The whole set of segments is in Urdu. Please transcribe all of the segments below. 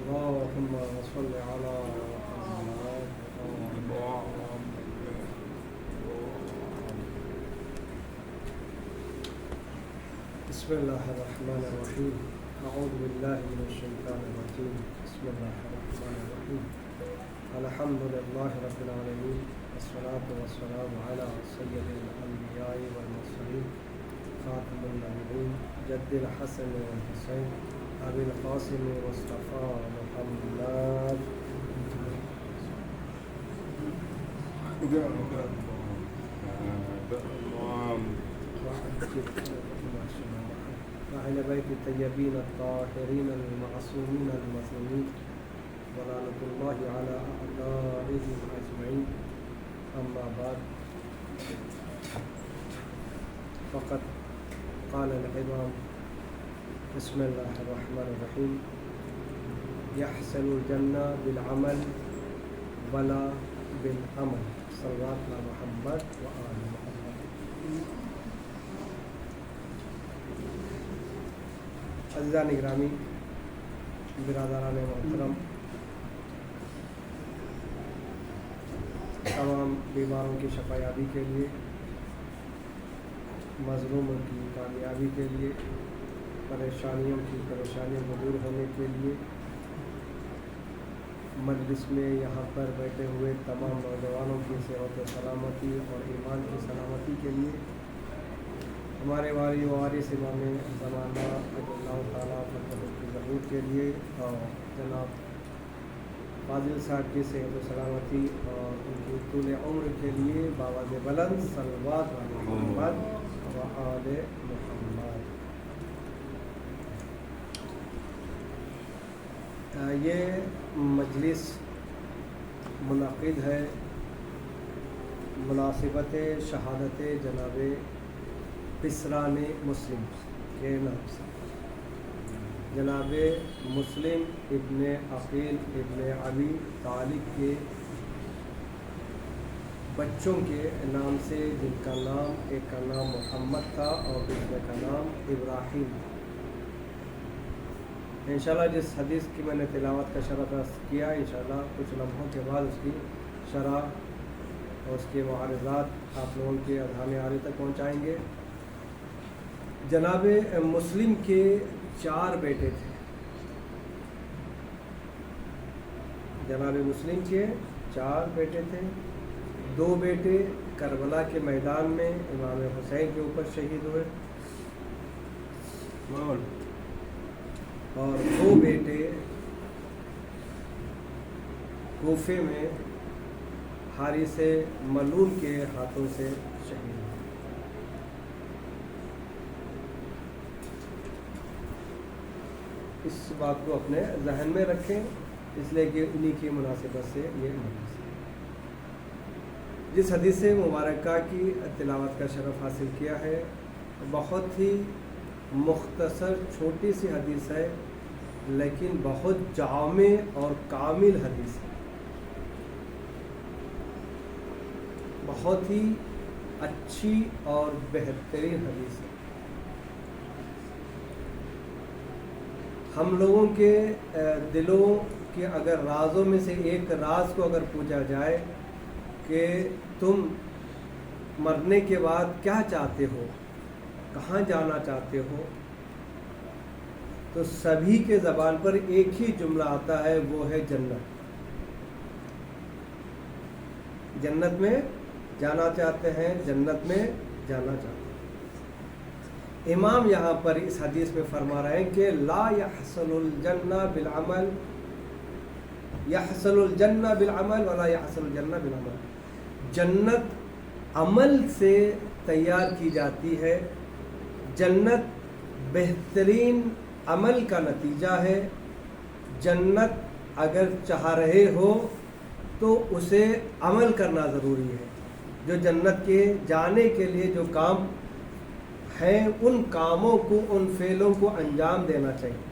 اللهم صل على محمد. بسم الله الرحمن الرحيم. أعوذ بالله من الشيطان الرجيم. بسم الله الرحمن الرحيم. الحمد لله رب العالمين، والصلاة والسلام على سيد الأنبياء والمرسلين، خاتم النبيين، جد الحسن والحسين، أبي القاسم مصطفى محمد. وأهل بيت الطيبين الطاهرين المعصومين المظلومين، ولعنة الله على أعدائهم أجمعين. أما بعد، فقد قال الإمام بسم الله الرحمن الرحيم: يحصل الجنة بالعمل ولا بالعمل. صلوات على محمد وآل محمد. عزیزان گرامی، برادران محترم، تمام بیماروں کی شفایابی کے لیے، مظلوموں کی کامیابی کے لیے، پریشانیوں کو دور ہونے کے لیے، مجلس میں یہاں پر بیٹھے ہوئے تمام نوجوانوں کی صحت و سلامتی اور ایمان کی سلامتی کے لیے، ہمارے والی وارث امام زمانہ اللہ تعالیٰ کی ظہور کے لیے، اور جناب فاضل صاحب کی صحت و سلامتی اور ان کی طول عمر کے لیے باواز بلند صلوات علی محمد و آل محمد. یہ مجلس منعقد ہے مناسبت شہادت جناب بسران مسلم کے نام سے. جناب مسلم ابن عقیل ابن علی طالب کے بچوں کے نام سے، جن کا نام، ایک کا نام محمد تھا اور دوسرے کا نام ابراہیم. انشاءاللہ جس حدیث کی میں نے تلاوت کا شرف کیا، انشاءاللہ کچھ لمحوں کے بعد اس کی شرح اور اس کے معارضات آپ لوگوں کے اذہان عاری تک پہنچائیں گے. جناب مسلم کے 4 بیٹے تھے. جناب مسلم کے 4 بیٹے تھے. 2 بیٹے کربلا کے میدان میں امام حسین کے اوپر شہید ہوئے، اور 2 بیٹے کوفے میں حارث ملعون کے ہاتھوں سے شہید ہوئے. اس بات کو اپنے ذہن میں رکھیں، اس لیے کہ انہی کی مناسبت سے یہ مجلس ہے. جس حدیث مبارکہ کی تلاوت کا شرف حاصل کیا ہے، بہت ہی مختصر چھوٹی سی حدیث ہے، لیکن بہت جامع اور کامل حدیث ہے. بہت ہی اچھی اور بہترین حدیث ہے. ہم لوگوں کے دلوں کے اگر رازوں میں سے ایک راز کو اگر پوچھا جائے کہ تم مرنے کے بعد کیا چاہتے ہو، کہاں جانا چاہتے ہو، تو سبھی کے زبان پر ایک ہی جملہ آتا ہے، وہ ہے جنت. جنت میں جانا چاہتے ہیں، جنت میں جانا چاہتے ہیں. امام یہاں پر اس حدیث میں فرما رہے ہیں کہ لا يحصل الجنہ بالعمل، يحصل الجنہ بالعمل ولا يحصل الجنہ بالعمل. جنت عمل سے تیار کی جاتی ہے. جنت بہترین عمل کا نتیجہ ہے. جنت اگر چاہ رہے ہو تو اسے عمل کرنا ضروری ہے. جو جنت کے جانے کے لیے جو کام ہیں، ان کاموں کو، ان فعلوں کو انجام دینا چاہیے.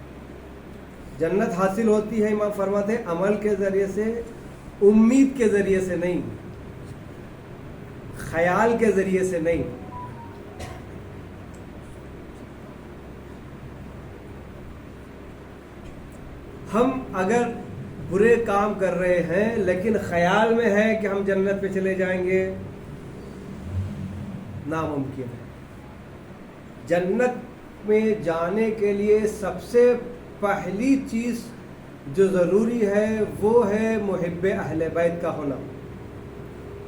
جنت حاصل ہوتی ہے، امام فرماتے ہیں، عمل کے ذریعے سے، امید کے ذریعے سے نہیں، خیال کے ذریعے سے نہیں. ہم اگر برے کام کر رہے ہیں لیکن خیال میں ہے کہ ہم جنت پہ چلے جائیں گے، ناممکن ہے۔ جنت میں جانے کے لیے سب سے پہلی چیز جو ضروری ہے وہ ہے محب اہل بیت کا ہونا،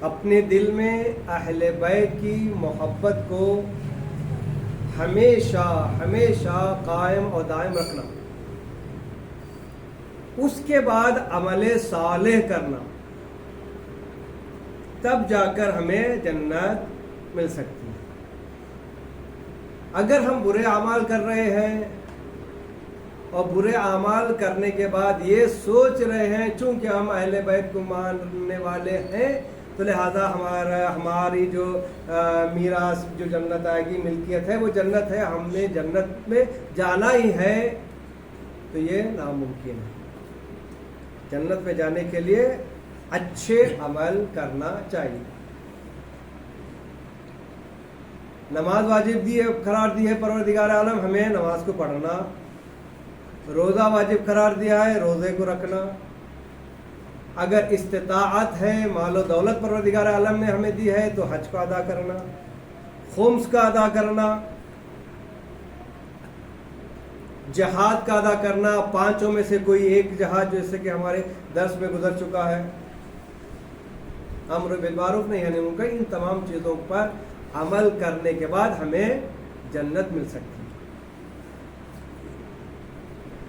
اپنے دل میں اہل بیت کی محبت کو ہمیشہ ہمیشہ قائم اور دائم رکھنا، اس کے بعد عمل صالح کرنا، تب جا کر ہمیں جنت مل سکتی ہے۔ اگر ہم برے اعمال کر رہے ہیں اور برے اعمال کرنے کے بعد یہ سوچ رہے ہیں چونکہ ہم اہل بیت کو ماننے والے ہیں تو لہذا ہماری جو میراث جو جنت آئے گی، ملکیت ہے وہ جنت ہے، ہم نے جنت میں جانا ہی ہے، تو یہ ناممکن ہے۔ جنت میں جانے کے لیے اچھے عمل کرنا چاہیے۔ نماز واجب قرار دی ہے پروردگار عالم، ہمیں نماز کو پڑھنا، روزہ واجب قرار دیا ہے، روزے کو رکھنا، اگر استطاعت ہے، مال و دولت پروردگار عالم نے ہمیں دی ہے تو حج کو ادا کرنا، خمس کا ادا کرنا، جہاد کا ادا کرنا، پانچوں میں سے کوئی ایک جہاد جیسے کہ ہمارے درس میں گزر چکا ہے، امر بالمعروف نہی عن المنکر، ان تمام چیزوں پر عمل کرنے کے بعد ہمیں جنت مل سکتی ہے۔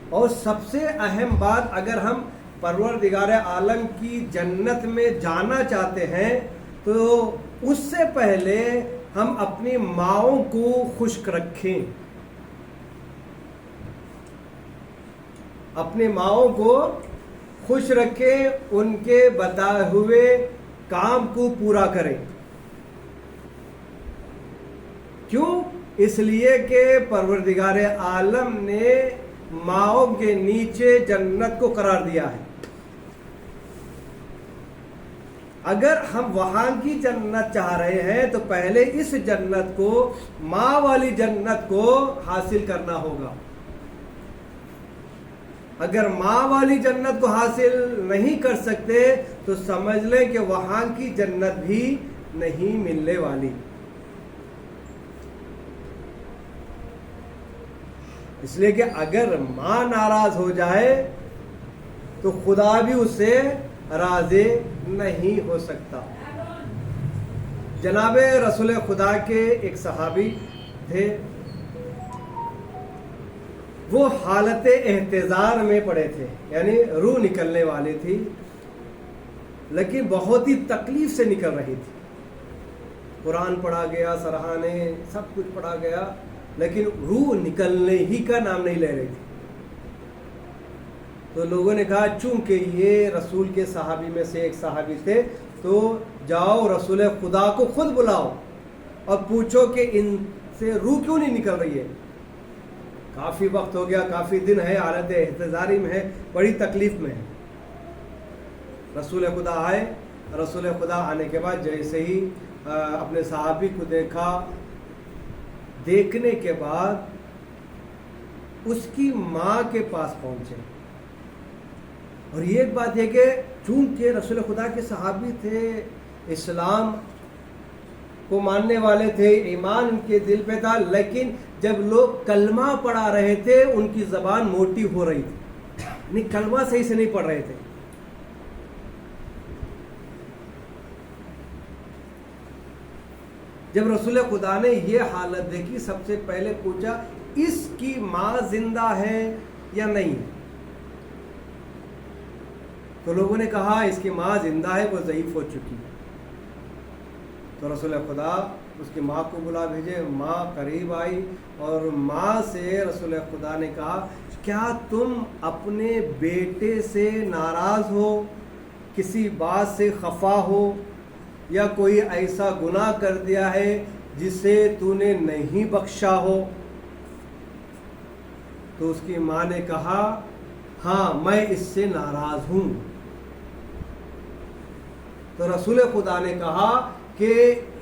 اور سب سے اہم بات، اگر ہم پروردگار عالم کی جنت میں جانا چاہتے ہیں تو اس سے پہلے ہم اپنی ماؤں کو خشک رکھیں، اپنے ماؤں کو خوش رکھیں، ان کے بتائے ہوئے کام کو پورا کریں۔ کیوں؟ اس لیے کہ پروردگار عالم نے ماؤں کے نیچے جنت کو قرار دیا ہے۔ اگر ہم وہاں کی جنت چاہ رہے ہیں تو پہلے اس جنت کو، ماں والی جنت کو حاصل کرنا ہوگا۔ اگر ماں والی جنت کو حاصل نہیں کر سکتے تو سمجھ لیں کہ وہاں کی جنت بھی نہیں ملنے والی۔ اس لیے کہ اگر ماں ناراض ہو جائے تو خدا بھی اس سے راضی نہیں ہو سکتا۔ جناب رسول خدا کے ایک صحابی تھے، وہ حالت احتضار میں پڑے تھے، یعنی روح نکلنے والی تھی، لیکن بہت ہی تکلیف سے نکل رہی تھی۔ قرآن پڑھا گیا، سرحانے سب کچھ پڑھا گیا، لیکن روح نکلنے ہی کا نام نہیں لے رہی تھی۔ تو لوگوں نے کہا چونکہ یہ رسول کے صحابی میں سے ایک صحابی تھے تو جاؤ رسول خدا کو خود بلاؤ اور پوچھو کہ ان سے روح کیوں نہیں نکل رہی ہے، کافی وقت ہو گیا، کافی دن ہے، حالت احتضاری میں ہے، بڑی تکلیف میں ہے۔ رسول خدا آئے، رسول خدا آنے کے بعد جیسے ہی اپنے صحابی کو دیکھا، دیکھنے کے بعد اس کی ماں کے پاس پہنچے۔ اور یہ ایک بات ہے کہ چونکہ رسول خدا کے صحابی تھے، اسلام کو ماننے والے تھے، ایمان ان کے دل پہ تھا، لیکن جب لوگ کلمہ پڑھا رہے تھے ان کی زبان موٹی ہو رہی تھی، یعنی کلمہ صحیح سے نہیں پڑھ رہے تھے۔ جب رسول خدا نے یہ حالت دیکھی، سب سے پہلے پوچھا اس کی ماں زندہ ہے یا نہیں؟ تو لوگوں نے کہا اس کی ماں زندہ ہے، وہ ضعیف ہو چکی ہے۔ تو رسول خدا اس کی ماں کو بلا بھیجے، ماں قریب آئی اور ماں سے رسول خدا نے کہا کیا تم اپنے بیٹے سے ناراض ہو، کسی بات سے خفا ہو، یا کوئی ایسا گناہ کر دیا ہے جسے تو نے نہیں بخشا ہو؟ تو اس کی ماں نے کہا ہاں میں اس سے ناراض ہوں۔ تو رسول خدا نے کہا کہ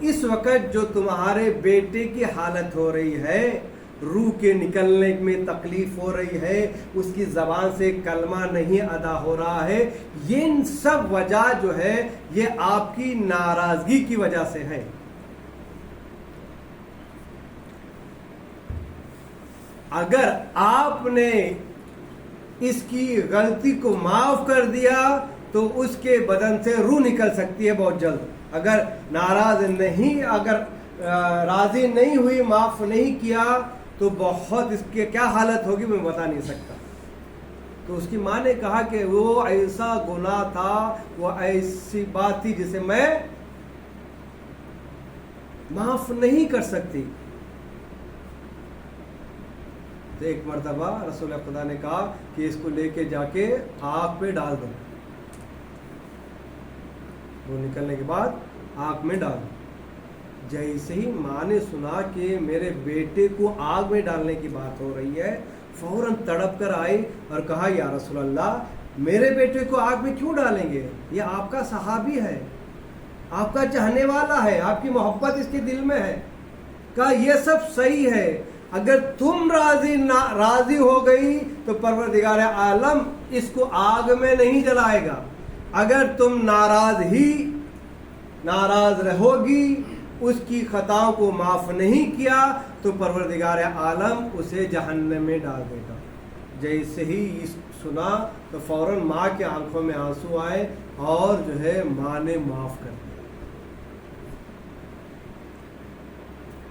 اس وقت جو تمہارے بیٹے کی حالت ہو رہی ہے روح کے نکلنے میں تکلیف ہو رہی ہے، اس کی زبان سے کلمہ نہیں ادا ہو رہا ہے، یہ ان سب وجہ جو ہے یہ آپ کی ناراضگی کی وجہ سے ہے۔ اگر آپ نے اس کی غلطی کو معاف کر دیا تو اس کے بدن سے روح نکل سکتی ہے بہت جلد۔ اگر ناراض نہیں، اگر راضی نہیں ہوئی، معاف نہیں کیا تو بہت اس کی کیا حالت ہوگی میں بتا نہیں سکتا۔ تو اس کی ماں نے کہا کہ وہ ایسا گناہ تھا، وہ ایسی بات تھی جسے میں معاف نہیں کر سکتی۔ تو ایک مرتبہ رسول خدا نے کہا کہ اس کو لے کے جا کے آگ پہ ڈال دو، وہ نکلنے کے بعد آگ میں ڈال دو۔ جیسے ہی ماں نے سنا کہ میرے بیٹے کو آگ میں ڈالنے کی بات ہو رہی ہے، فوراً تڑپ کر آئی اور کہا یا رسول اللہ، میرے بیٹے کو آگ میں کیوں ڈالیں گے؟ یہ آپ کا صحابی ہے، آپ کا چاہنے والا ہے، آپ کی محبت اس کے دل میں ہے۔ کہا یہ سب صحیح ہے، اگر تم راضی ہو گئی تو پروردگار عالم اس کو آگ میں نہیں جلائے گا، اگر تم ناراض رہو گی، اس کی خطاؤں کو معاف نہیں کیا تو پروردگار عالم اسے جہنم میں ڈال دے گا۔ جیسے ہی سنا تو فوراً ماں کے آنکھوں میں آنسو آئے اور جو ہے ماں نے معاف کر دیا۔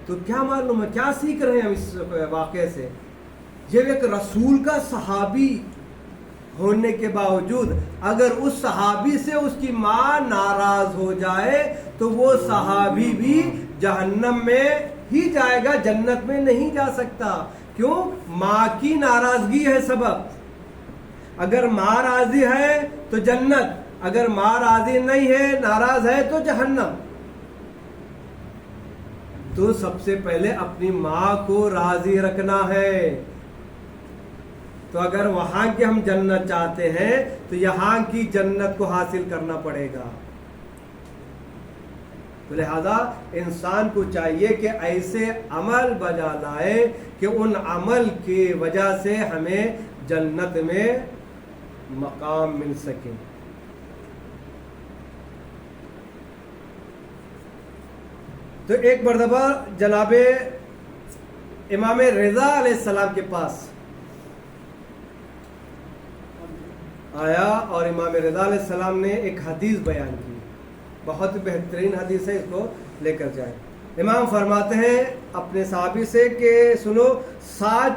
تو کیا معلوم ہے، کیا سیکھ رہے ہیں ہم اس واقعے سے؟ جب ایک رسول کا صحابی ہونے کے باوجود اگر اس صحابی سے اس کی ماں ناراض ہو جائے تو وہ صحابی بھی جہنم میں ہی جائے گا، جنت میں نہیں جا سکتا۔ کیوں؟ ماں کی ناراضگی ہے سبب۔ اگر ماں راضی ہے تو جنت، اگر ماں راضی نہیں ہے، ناراض ہے تو جہنم۔ تو سب سے پہلے اپنی ماں کو راضی رکھنا ہے۔ تو اگر وہاں کی ہم جنت چاہتے ہیں تو یہاں کی جنت کو حاصل کرنا پڑے گا۔ تو لہذا انسان کو چاہیے کہ ایسے عمل بجا لائے کہ ان عمل کی وجہ سے ہمیں جنت میں مقام مل سکے۔ تو ایک مرتبہ جناب امام رضا علیہ السلام کے پاس آیا اور امام رضا علیہ السلام نے ایک حدیث بیان کی، بہت بہترین حدیث ہے، اس کو لے کر جائیں۔ امام فرماتے ہیں اپنے صحابی سے کہ سنو، 7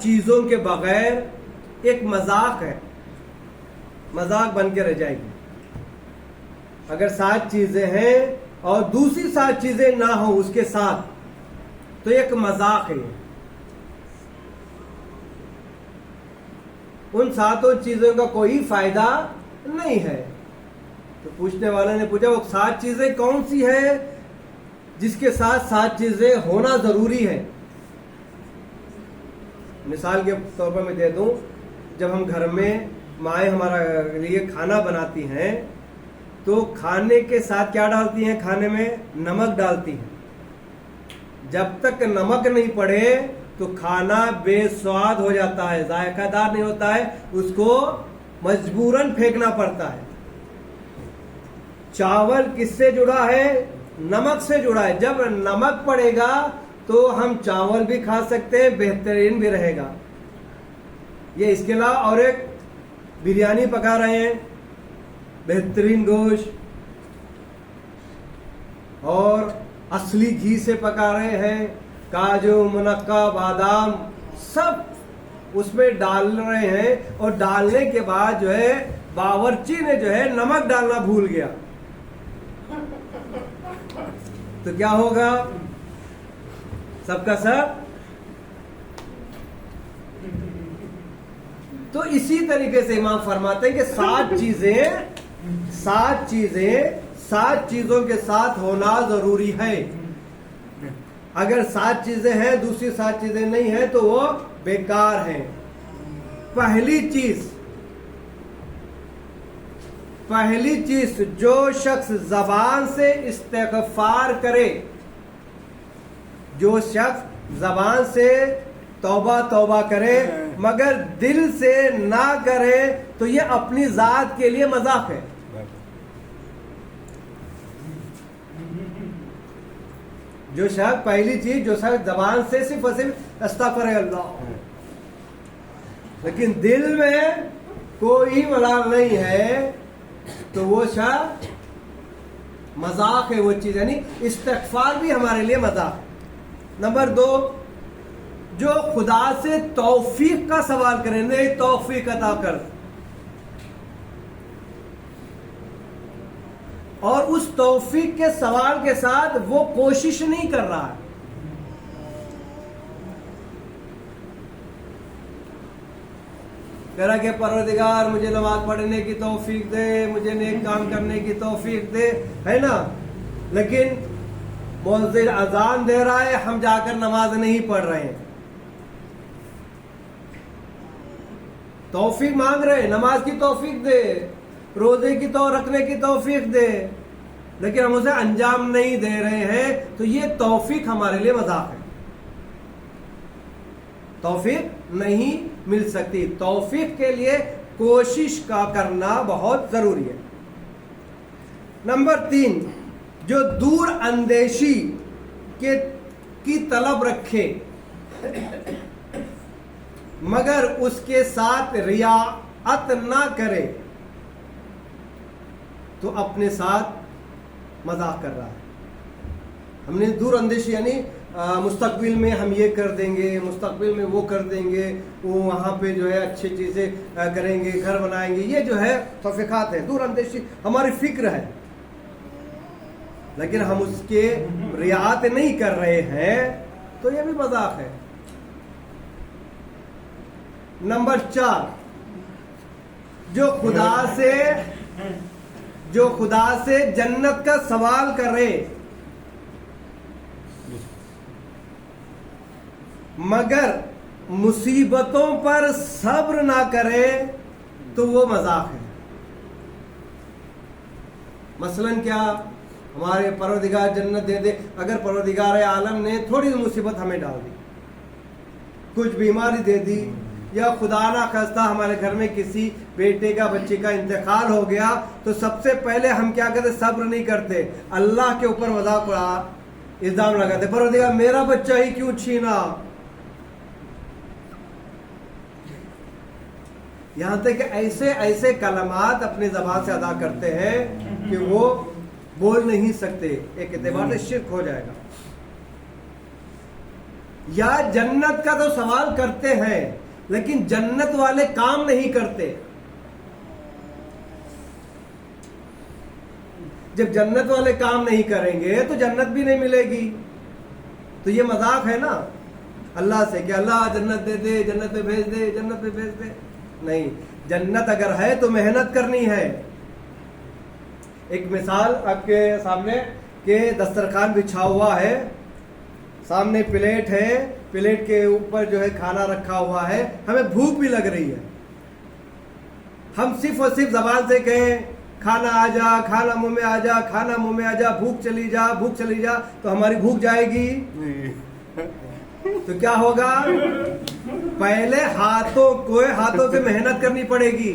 چیزوں کے بغیر ایک مذاق ہے، مذاق بن کے رہ جائے گی۔ اگر 7 چیزیں ہیں اور دوسری 7 چیزیں نہ ہوں اس کے ساتھ تو ایک مذاق ہے۔ ان 7 چیزوں کا کوئی فائدہ نہیں ہے۔ تو پوچھنے والے نے پوچھا وہ 7 چیزیں کون سی ہے جس کے ساتھ 7 چیزیں ہونا ضروری ہے؟ مثال کے طور پر میں دے دوں، جب ہم گھر میں مائیں ہمارے لیے کھانا بناتی ہیں تو کھانے کے ساتھ کیا ڈالتی ہیں؟ کھانے میں نمک ڈالتی ہیں۔ جب تک نمک نہیں پڑے تو کھانا بے سواد ہو جاتا ہے، ذائقہ دار نہیں ہوتا ہے، اس کو مجبوراً پھینکنا پڑتا ہے۔ چاول کس سے جڑا ہے؟ نمک سے جڑا ہے۔ جب نمک پڑے گا تو ہم چاول بھی کھا سکتے ہیں، بہترین بھی رہے گا۔ یہ اس کے علاوہ اور ایک بریانی پکا رہے ہیں، بہترین گوشت اور اصلی گھی سے پکا رہے ہیں، کاجو، منقع، بادام سب اس میں ڈال رہے ہیں، اور ڈالنے کے بعد جو ہے باورچی نے جو ہے نمک ڈالنا بھول گیا تو کیا ہوگا؟ سب کا سب۔ تو اسی طریقے سے امام فرماتے ہیں کہ 7 چیزوں کے ساتھ ہونا ضروری ہے۔ اگر 7 چیزیں ہیں دوسری 7 چیزیں نہیں ہیں تو وہ بیکار ہیں۔ پہلی چیز جو شخص زبان سے استغفار کرے، جو شخص زبان سے توبہ توبہ کرے مگر دل سے نہ کرے تو یہ اپنی ذات کے لیے مذاق ہے. جو شخص پہلی چیز جو شخص زبان سے صرف اور صرف استغفر اللہ لیکن دل میں کوئی ملال نہیں ہے تو وہ شخص مذاق ہے. وہ چیز یعنی استغفار بھی ہمارے لیے مذاق ہے. نمبر 2 جو خدا سے توفیق کا سوال کرے نہیں توفیق عطا کر اور اس توفیق کے سوال کے ساتھ وہ کوشش نہیں کر رہا ہے. کہہ رہا کہ پروردگار مجھے نماز پڑھنے کی توفیق دے, مجھے نیک کام کرنے کی توفیق دے, ہے نا, لیکن مؤذن اذان دے رہا ہے, ہم جا کر نماز نہیں پڑھ رہے ہیں. توفیق مانگ رہے, نماز کی توفیق دے, روزے کی تو رکھنے کی توفیق دے, لیکن ہم اسے انجام نہیں دے رہے ہیں تو یہ توفیق ہمارے لیے مذاق ہے. توفیق نہیں مل سکتی. توفیق کے لیے کوشش کا کرنا بہت ضروری ہے. نمبر 3 جو دور اندیشی کی طلب رکھے مگر اس کے ساتھ رعایت نہ کرے تو اپنے ساتھ مذاق کر رہا ہے. ہم نے دور اندیشی یعنی مستقبل میں ہم یہ کر دیں گے, مستقبل میں وہ کر دیں گے, وہ وہاں پہ جو ہے اچھی چیزیں کریں گے, گھر بنائیں گے, یہ جو ہے توفیقات ہے. دور اندیشی ہماری فکر ہے لیکن ہم اس کے رعایت نہیں کر رہے ہیں تو یہ بھی مذاق ہے. نمبر 4 جو خدا سے جنت کا سوال کرے مگر مصیبتوں پر صبر نہ کرے تو وہ مذاق ہے. مثلاً کیا ہمارے پروردگار جنت دے دے, اگر پروردگار عالم نے تھوڑی سی مصیبت ہمیں ڈال دی, کچھ بیماری دے دی, یا خدا نہ خواستہ ہمارے گھر میں کسی بیٹے کا بچے کا انتقال ہو گیا تو سب سے پہلے ہم کیا کرتے, صبر نہیں کرتے, اللہ کے اوپر مذاق الزام لگاتے, پروردگار میرا بچہ ہی کیوں چھینا. یہاں تک کہ ایسے کلمات اپنی زبان سے ادا کرتے ہیں کہ وہ بول نہیں سکتے. ایک اعتبار سے شرک ہو جائے گا. یا جنت کا تو سوال کرتے ہیں لیکن جنت والے کام نہیں کرتے. جب جنت والے کام نہیں کریں گے تو جنت بھی نہیں ملے گی. تو یہ مذاق ہے نا اللہ سے کہ اللہ جنت دے دے, جنت پہ بھیج دے, جنت پہ بھیج دے. نہیں, جنت اگر ہے تو محنت کرنی ہے. ایک مثال آپ کے سامنے کہ دسترخوان بچھا ہوا ہے, سامنے پلیٹ ہے, پلیٹ کے اوپر جو ہے کھانا رکھا ہوا ہے, ہمیں بھوک بھی لگ رہی ہے. ہم صرف اور صرف زبان سے کہیں کھانا آ جا, کھانا منہ میں آ جا, کھانا منہ میں آ جا, بھوک چلی جا, بھوک چلی جا, تو ہماری بھوک جائے گی. تو کیا ہوگا, پہلے ہاتھوں سے محنت کرنی پڑے گی,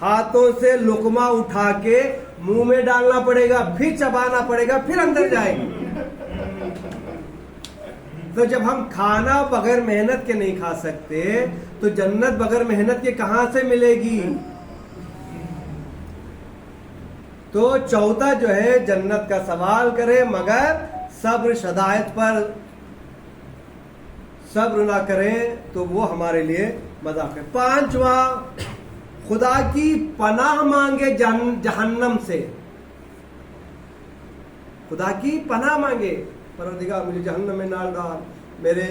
ہاتھوں سے لقمہ اٹھا کے منہ میں ڈالنا پڑے گا, پھر چبانا پڑے گا, پھر اندر جائے گی. تو جب ہم کھانا بغیر محنت کے نہیں کھا سکتے تو جنت بغیر محنت کے کہاں سے ملے گی. تو چوتھا جو ہے جنت کا سوال کرے مگر صبر شدائد پر صبر نہ کریں تو وہ ہمارے لیے مذاق ہے. 5واں خدا کی پناہ مانگے جہنم سے. خدا کی پناہ مانگے, پروردگار مجھے جہنم میں نہ ڈال, میرے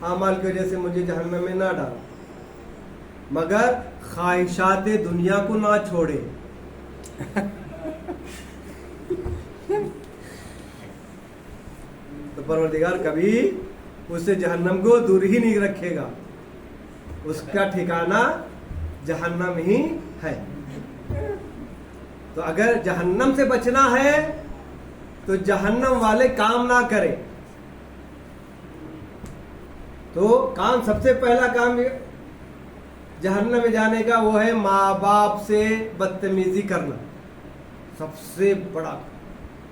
اعمال کی وجہ سے مجھے جہنم میں نہ ڈال, مگر خواہشات دنیا کو نہ چھوڑے. تو پروردگار کبھی اس سے جہنم کو دور ہی نہیں رکھے گا, اس کا ٹھکانہ جہنم ہی ہے. تو اگر جہنم سے بچنا ہے تو جہنم والے کام نہ کرے. تو کام سب سے پہلا کام جہنم میں جانے کا وہ ہے ماں باپ سے بدتمیزی کرنا. سب سے بڑا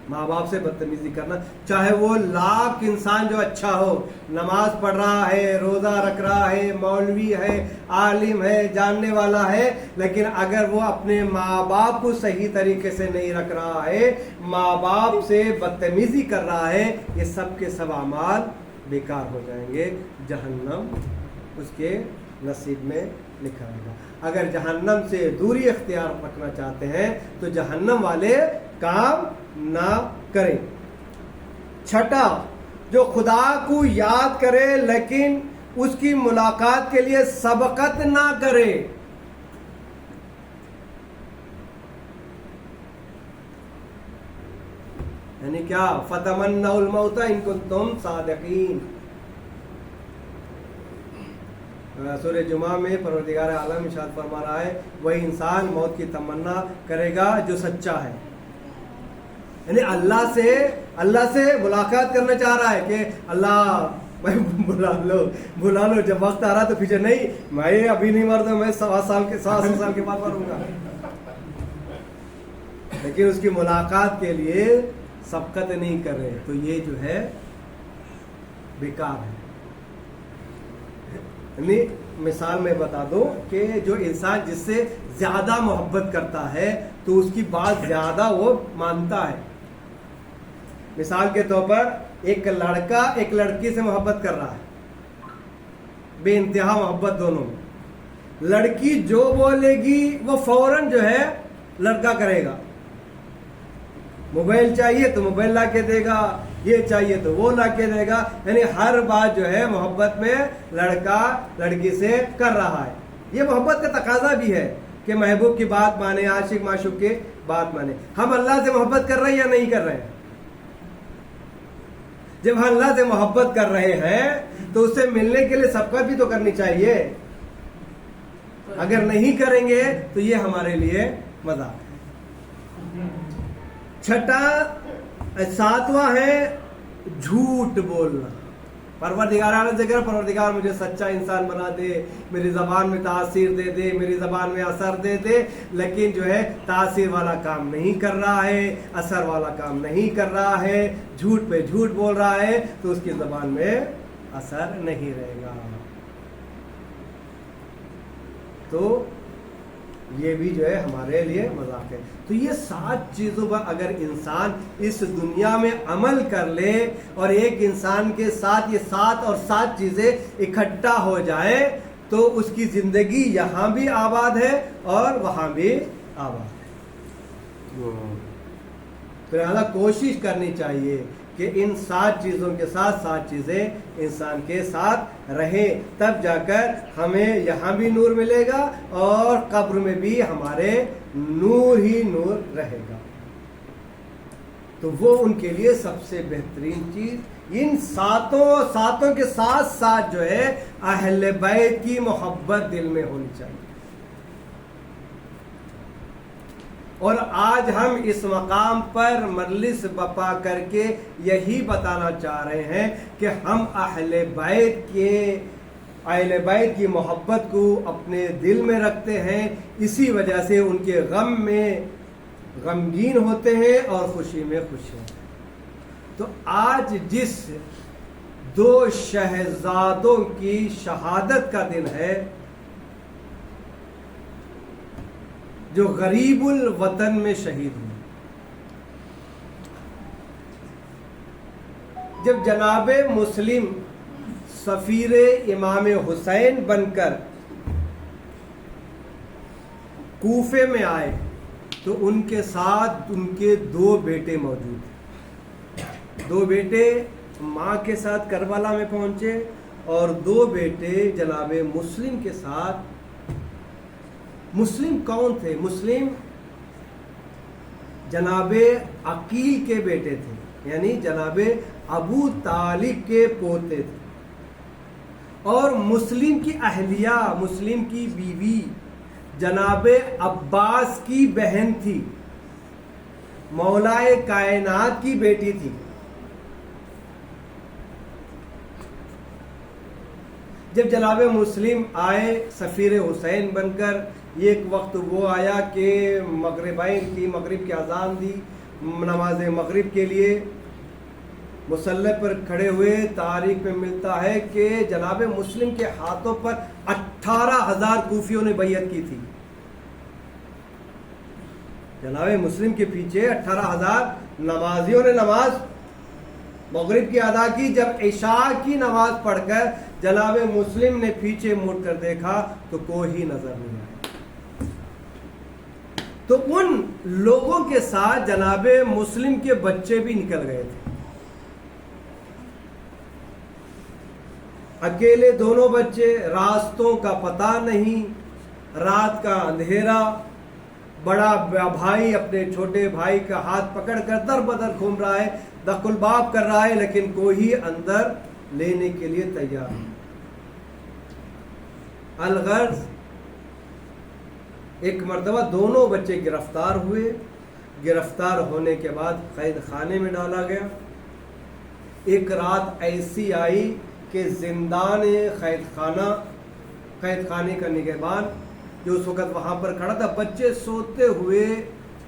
ماں باپ سے بدتمیزی کرنا. چاہے وہ لاکھ انسان جو اچھا ہو, نماز پڑھ رہا ہے, روزہ رکھ رہا ہے, مولوی ہے, عالم ہے, جاننے والا ہے, لیکن اگر وہ اپنے ماں باپ کو صحیح طریقے سے نہیں رکھ رہا ہے, ماں باپ سے بدتمیزی کر رہا ہے, یہ سب کے سب اعمال بیکار ہو جائیں گے. جہنم اس کے نصیب میں لکھا رہے گا. اگر جہنم سے دوری اختیار رکھنا چاہتے ہیں تو جہنم والے کام نہ کریں. چھٹا, جو خدا کو یاد کرے لیکن اس کی ملاقات کے لیے سبقت نہ کرے. یعنی کیا؟ فتمنوا الموت ان کنتم صادقین. سورہ جمعہ میں پروردگار عالم ارشاد فرما رہا ہے وہی انسان موت کی تمنا کرے گا جو سچا ہے. یعنی اللہ سے ملاقات کرنا چاہ رہا ہے کہ اللہ میں بلا لو جب وقت آ رہا تو پیچھے نہیں, میں ابھی نہیں مرتا, میں 100 سال کے بعد مروں گا. لیکن اس کی ملاقات کے لیے سبقت نہیں کر رہے, تو یہ جو ہے بیکار ہے. یعنی مثال میں بتا دوں کہ جو انسان جس سے زیادہ محبت کرتا ہے تو اس کی بات زیادہ وہ مانتا ہے. مثال کے طور پر ایک لڑکا ایک لڑکی سے محبت کر رہا ہے, بے انتہا محبت دونوں میں. لڑکی جو بولے گی وہ فوراً جو ہے لڑکا کرے گا. موبائل چاہیے تو موبائل لا کے دے گا, یہ چاہیے تو وہ لا کے دے گا. یعنی ہر بات جو ہے محبت میں لڑکا لڑکی سے کر رہا ہے. یہ محبت کا تقاضا بھی ہے کہ محبوب کی بات مانے, عاشق معشوق کی بات مانے. ہم اللہ سے محبت کر رہے ہیں یا نہیں کر رہے ہیں؟ جب ہم اللہ سے محبت کر رہے ہیں تو اس سے ملنے کے لیے سبقت بھی تو کرنی چاہیے. اگر نہیں کریں گے تو یہ ہمارے لیے مذاق ہے. ساتواں ہے جھوٹ بولنا. پروردگار عالم ذکر, پروردگار مجھے سچا انسان بنا دے, میری زبان میں تاثیر دے دے, میری زبان میں اثر دے دے, لیکن جو ہے تاثیر والا کام نہیں کر رہا ہے, اثر والا کام نہیں کر رہا ہے, جھوٹ پہ جھوٹ بول رہا ہے, تو اس کی زبان میں اثر نہیں رہے گا. تو یہ بھی جو ہے ہمارے لیے مذاق ہے. تو یہ 7 چیزوں پر اگر انسان اس دنیا میں عمل کر لے اور ایک انسان کے ساتھ یہ 7 اور 7 چیزیں اکٹھا ہو جائے تو اس کی زندگی یہاں بھی آباد ہے اور وہاں بھی آباد ہے. تو لہٰذا کوشش کرنی چاہیے کہ ان 7 چیزوں کے ساتھ 7 چیزیں انسان کے ساتھ رہیں, تب جا کر ہمیں یہاں بھی نور ملے گا اور قبر میں بھی ہمارے نور ہی نور رہے گا. تو وہ ان کے لیے سب سے بہترین چیز ان ساتوں کے ساتھ ساتھ جو ہے اہل بیت کی محبت دل میں ہونی چاہیے. اور آج ہم اس مقام پر مجلس بپا کر کے یہی بتانا چاہ رہے ہیں کہ ہم اہل بیت کی محبت کو اپنے دل میں رکھتے ہیں, اسی وجہ سے ان کے غم میں غمگین ہوتے ہیں اور خوشی میں خوش ہوتے ہیں. تو آج جس 2 شہزادوں کی شہادت کا دن ہے, جو غریب الوطن میں شہید ہوئے, جب جناب مسلم سفیر امام حسین بن کر کوفے میں آئے تو ان کے ساتھ ان کے 2 بیٹے موجود تھے. 2 بیٹے ماں کے ساتھ کربلا میں پہنچے اور 2 بیٹے جناب مسلم کے ساتھ. مسلم کون تھے؟ مسلم جناب عقیل کے بیٹے تھے, یعنی جناب ابو طالب کے پوتے تھے. اور مسلم کی اہلیہ, مسلم کی بیوی جناب عباس کی بہن تھی, مولائے کائنات کی بیٹی تھی. جب جناب مسلم آئے سفیر حسین بن کر، ایک وقت وہ آیا کہ مغربین کی مغرب کی اذان دی، نماز مغرب کے لیے مصلی پر کھڑے ہوئے، تاریخ میں ملتا ہے کہ جناب مسلم کے ہاتھوں پر 18,000 کوفیوں نے بیعت کی تھی۔ جناب مسلم کے پیچھے 18,000 نمازیوں نے نماز مغرب کی ادا کی۔ جب عشاء کی نماز پڑھ کر جناب مسلم نے پیچھے مڑ کر دیکھا تو کوئی نظر نہیں آیا۔ تو ان لوگوں کے ساتھ جناب مسلم کے بچے بھی نکل گئے تھے، اکیلے دونوں بچے، راستوں کا پتہ نہیں، رات کا اندھیرا، بڑا بھائی اپنے چھوٹے بھائی کا ہاتھ پکڑ کر در بدر گھوم رہا ہے، دق الباب کر رہا ہے، لیکن کوئی اندر لینے کے لیے تیار نہیں۔ الغرض ایک مرتبہ دونوں بچے گرفتار ہوئے، گرفتار ہونے کے بعد قید خانے میں ڈالا گیا۔ ایک رات ایسی آئی کہ زندان قید خانے کا نگہبان جو اس وقت وہاں پر کھڑا تھا، بچے سوتے ہوئے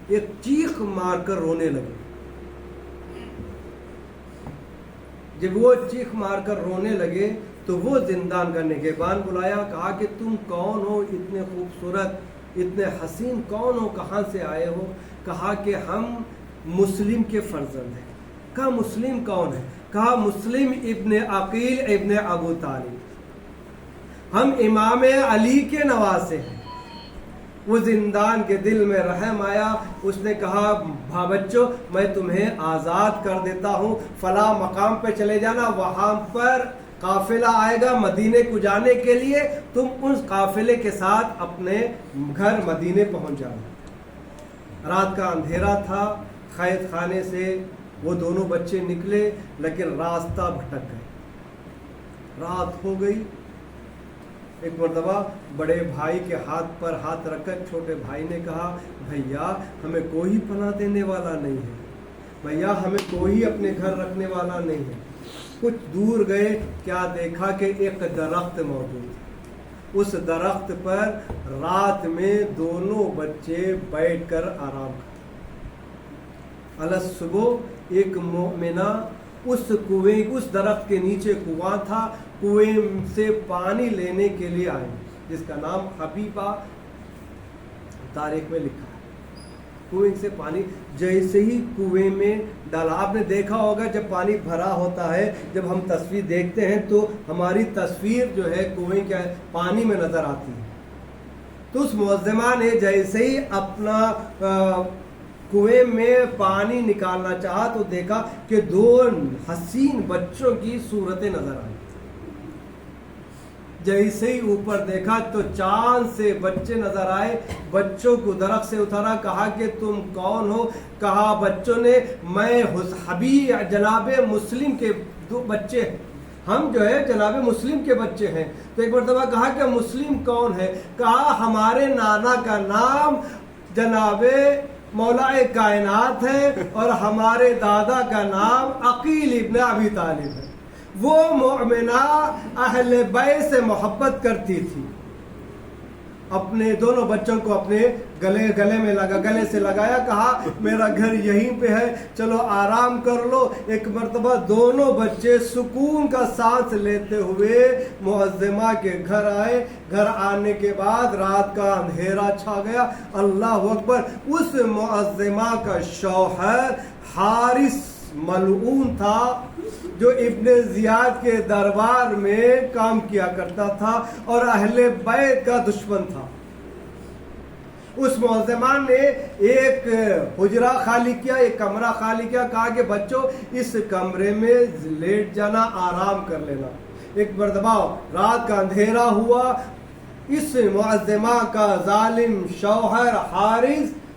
ایک چیخ مار کر رونے لگے۔ جب وہ چیخ مار کر رونے لگے تو وہ زندان کا نگہبان بلایا، کہا کہ تم کون ہو، اتنے خوبصورت، اتنے حسین کون ہو، کہاں سے آئے ہو؟ کہا کہ ہم مسلم کے فرزند ہیں۔ کہا مسلم کون ہے؟ کہا مسلم ابن عقیل ابن ابو طالب، ہم امام علی کے نواسے ہیں۔ وہ زندان کے دل میں رحم آیا، اس نے کہا بچوں میں تمہیں آزاد کر دیتا ہوں، فلاں مقام پہ چلے جانا، وہاں پر قافلہ آئے گا مدینے کو جانے کے لیے، تم اس قافلے کے ساتھ اپنے گھر مدینے پہنچ جانا۔ رات کا اندھیرا تھا، قید خانے سے وہ دونوں بچے نکلے لیکن راستہ بھٹک گئے، رات ہو گئی۔ ایک مرتبہ بڑے بھائی کے ہاتھ پر ہاتھ رکھ کر چھوٹے بھائی نے کہا بھیا ہمیں کوئی پناہ دینے والا نہیں ہے، بھیا ہمیں کوئی اپنے گھر رکھنے والا نہیں ہے۔ کچھ دور گئے، کیا دیکھا کہ ایک درخت موجود ہے، اس درخت پر رات میں دونوں بچے بیٹھ کر آرام کرتے۔ صبح ایک مومنہ اس کنویں، اس درخت کے نیچے کنواں تھا، کنویں سے پانی لینے کے لیے آئے، جس کا نام حبیبہ تاریخ میں لکھا ہے۔ کنویں سے پانی جیسے ہی کنویں میں ڈالا، آپ نے دیکھا ہوگا جب پانی بھرا ہوتا ہے، جب ہم تصویر دیکھتے ہیں تو ہماری تصویر جو ہے کنویں کے پانی میں نظر آتی ہے۔ تو اس معظمہ نے جیسے ہی اپنا کنویں میں پانی نکالنا چاہا تو دیکھا کہ دو حسین بچوں کی صورتیں نظر آئی۔ جیسے ہی اوپر دیکھا تو چاند سے بچے نظر آئے، بچوں کو درخت سے اتارا، کہا کہ تم کون ہو؟ کہا بچوں نے میں حبیب جناب مسلم کے دو بچے ہیں، ہم جو ہے جناب مسلم کے بچے ہیں۔ تو ایک مرتبہ کہا کہ مسلم کون ہے؟ کہا ہمارے نانا کا نام جناب مولا کائنات ہے اور ہمارے دادا کا نام عقیل ابن ابی طالب ہے۔ وہ مومنہ اہل بیت سے محبت کرتی تھی، اپنے دونوں بچوں کو اپنے گلے سے لگایا، کہا میرا گھر یہیں پہ ہے، چلو آرام کر لو۔ ایک مرتبہ دونوں بچے سکون کا سانس لیتے ہوئے معظمہ کے گھر آئے۔ گھر آنے کے بعد رات کا اندھیرا چھا گیا۔ اللہ اکبر! اس معظمہ کا شوہر حارث ملعون تھا، جو ابن زیاد کے دربار میں کام کیا کرتا تھا اور اہل بیت کا دشمن تھا۔ اس معظمہ نے ایک حجرہ خالی کیا، ایک کمرہ خالی کیا، کہا کہ بچوں اس کمرے میں لیٹ جانا، آرام کر لینا۔ ایک مرتبہ رات کا اندھیرا ہوا، اس معظمہ کا ظالم شوہر حارث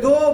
2